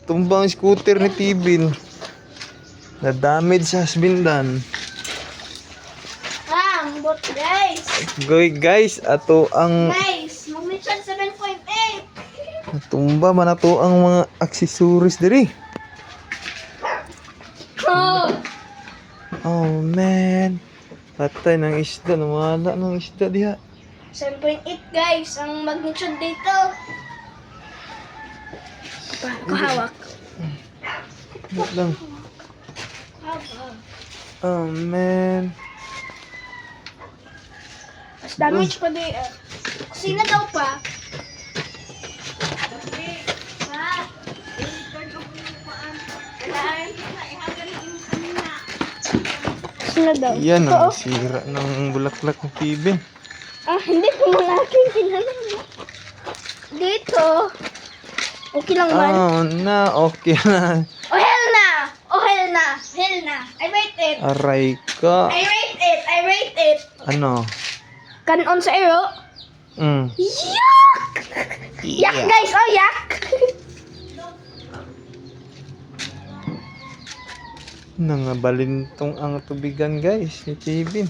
tumbang scooter ni Tibin. Na-damage sa hasbindan. Bot guys. Goy guys, ato ang Guys, mag-mission 7.8. tumba man ato ang mga accessories diri. Oh. Oh man. Patay ng isda, nawala ng isda diha. 7.8 guys, ang magnitude dito. Kahawak. Wait lang. Kahawak. Oh man. Mas damage pa di. Kusina daw pa. Kusina daw. Yan Oo. ang sira ng bulaklak ng Tibin. Hindi ko malaking kinanong. Dito. Okay lang man. Oh na, okay na. Oh hell na! Oh hell na! Hell na! I rate it! Aray ka. I rate it! I rate it! Ano? Kanon sa ero. Yak! Yak guys! Oh yak! Nangabalintong ang tubigan guys, ni Tibin.